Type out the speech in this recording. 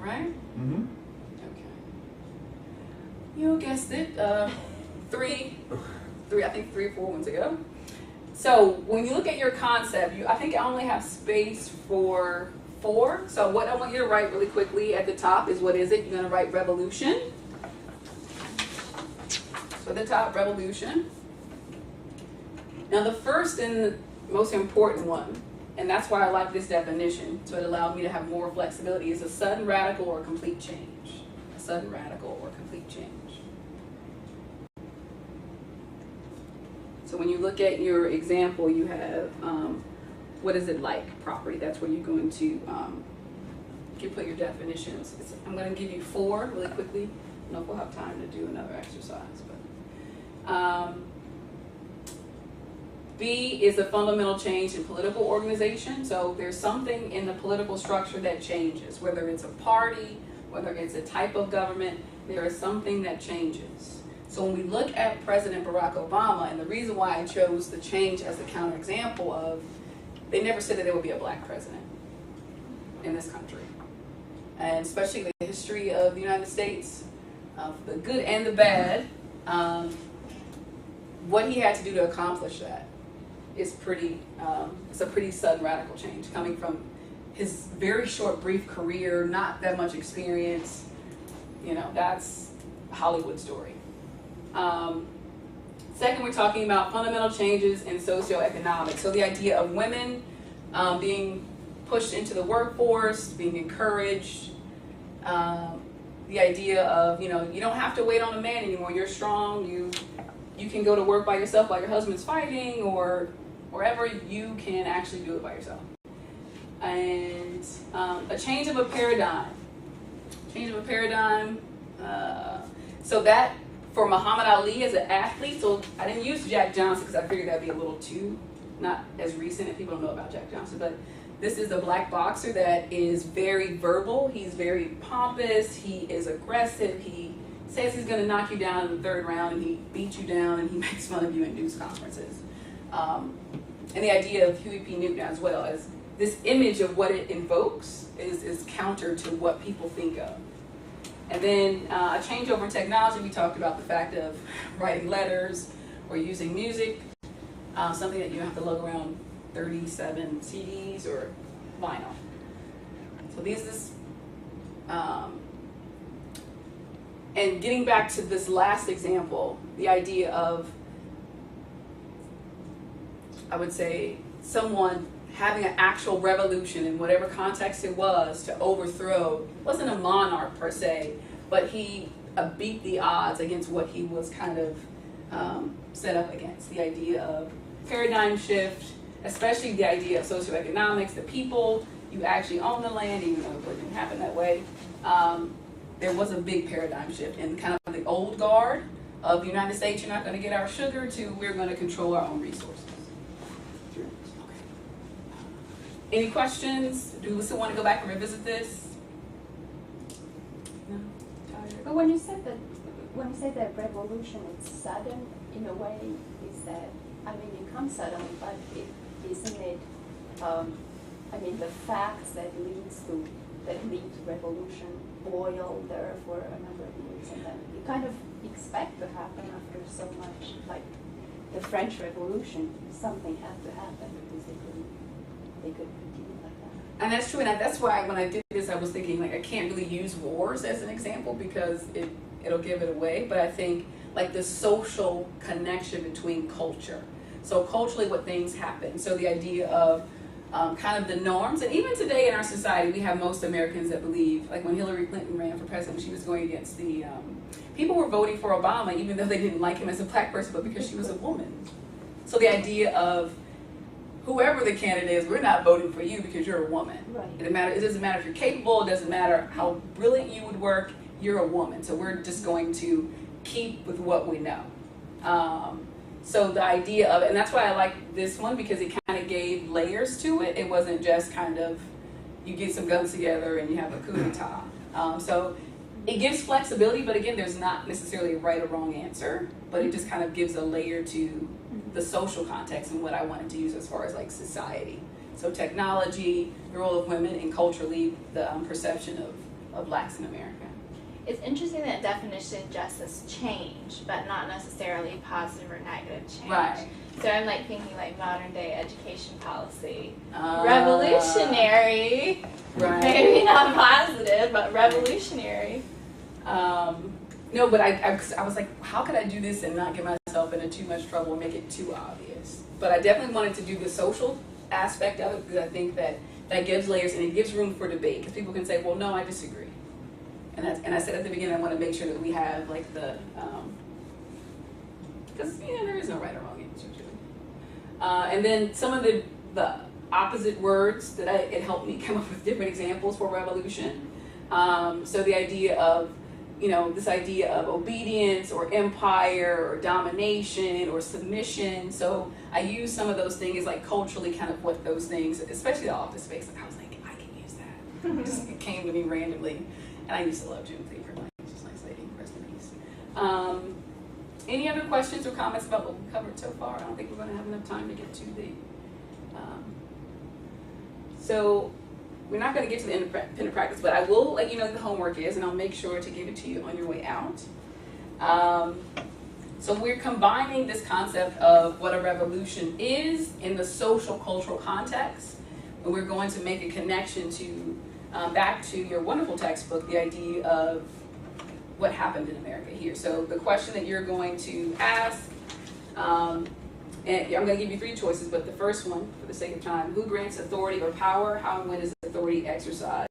right? Mm-hmm. Okay. You guessed it. Three, I think 3 or 4 ones ago. So when you look at your concept, I think I only have space for 4. So what I want you to write really quickly at the top is, what is it? You're going to write revolution. So at the top, revolution. Now the first and most important one, and that's why I like this definition, so it allowed me to have more flexibility, is a sudden, radical, or complete change. A sudden, radical, or complete change. So when you look at your example, you have, what is it like, property. That's where you're going to you put your definitions. I'm going to give you 4 really quickly. I don't know if we'll have time to do another exercise. But B is a fundamental change in political organization. So there's something in the political structure that changes, whether it's a party, whether it's a type of government, there is something that changes. So when we look at President Barack Obama, and the reason why I chose the change as a counterexample of, they never said that there would be a black president in this country. And especially the history of the United States, the good and the bad, what he had to do to accomplish that is it's a pretty sudden, radical change, coming from his very short, brief career, not that much experience. You know, that's a Hollywood story. Second, we're talking about fundamental changes in socioeconomics. So the idea of women being pushed into the workforce, being encouraged. The idea of, you don't have to wait on a man anymore. You're strong. You can go to work by yourself while your husband's fighting, or wherever you can actually do it by yourself. And a change of a paradigm. So that, for Muhammad Ali as an athlete, so I didn't use Jack Johnson because I figured that'd be a little too, not as recent if people don't know about Jack Johnson, but this is a black boxer that is very verbal. He's very pompous. He is aggressive. He says he's going to knock you down in the 3rd round, and he beats you down, and he makes fun of you in news conferences. And the idea of Huey P. Newton as well, as this image of what it invokes is counter to what people think of. And then a changeover in technology, we talked about the fact of writing letters or using music, something that you have to lug around 37 CDs or vinyl. So these and getting back to this last example, the idea of, I would say, someone having an actual revolution in whatever context it was to overthrow, wasn't a monarch per se, but he beat the odds against what he was kind of set up against. The idea of paradigm shift, especially the idea of socioeconomics, the people, you actually own the land, even though it didn't happen that way. There was a big paradigm shift in kind of the old guard of the United States. You're not going to get our sugar, to we're going to control our own resources. Any questions? Do we still want to go back and revisit this? No? Tired? But when you say that revolution is sudden, in a way, is that, it comes suddenly, but isn't it, the facts that lead to revolution boil there for a number of years, and then you kind of expect to happen after so much, like the French Revolution, something had to happen because they couldn't continue like that. And that's true, and that's why when I did this, I was thinking, I can't really use wars as an example because it'll give it away, but I think the social connection between culture. So culturally, what things happen. So the idea of kind of the norms, and even today in our society, we have most Americans that believe, when Hillary Clinton ran for president, she was going against the, people were voting for Obama even though they didn't like him as a black person, but because she was a woman. So the idea of whoever the candidate is, we're not voting for you because you're a woman. Right. It doesn't matter if you're capable, it doesn't matter how brilliant you would work, you're a woman. So we're just going to keep with what we know. So the idea of, and that's why I like this one, because it kind of gave layers to it. It wasn't just kind of, you get some guns together and you have a coup d'etat. So it gives flexibility, but again, there's not necessarily a right or wrong answer, but it just kind of gives a layer to the social context and what I wanted to use as far as society. So technology, the role of women, and culturally the perception of of blacks in America. It's interesting that definition just says change, but not necessarily positive or negative change. Right. So I'm like thinking like modern day education policy. Revolutionary. Right. Maybe not positive, but revolutionary. No, but I was like, how could I do this and not get myself into too much trouble and make it too obvious? But I definitely wanted to do the social aspect of it because I think that gives layers and it gives room for debate because people can say, well, no, I disagree. And I said at the beginning, I want to make sure that we have like the, because there is no right or wrong answer to it. And then some of the opposite words that it helped me come up with different examples for revolution. So the idea of, this idea of obedience or empire or domination or submission. So I use some of those things like culturally kind of what those things, especially the office space, like I was like, I can use that. It came to me randomly. And I used to love June Cleaver. She's just a nice lady, rest in peace. Any other questions or comments about what we've covered so far? I don't think we're going to have enough time to get to the... So we're not going to get to the independent practice, but I will let you know what the homework is, and I'll make sure to give it to you on your way out. So we're combining this concept of what a revolution is in the social cultural context, and we're going to make a connection to back to your wonderful textbook, the idea of what happened in America here. So the question that you're going to ask, and I'm going to give you 3 choices, but the first one, for the sake of time, who grants authority or power? How and when is authority exercised?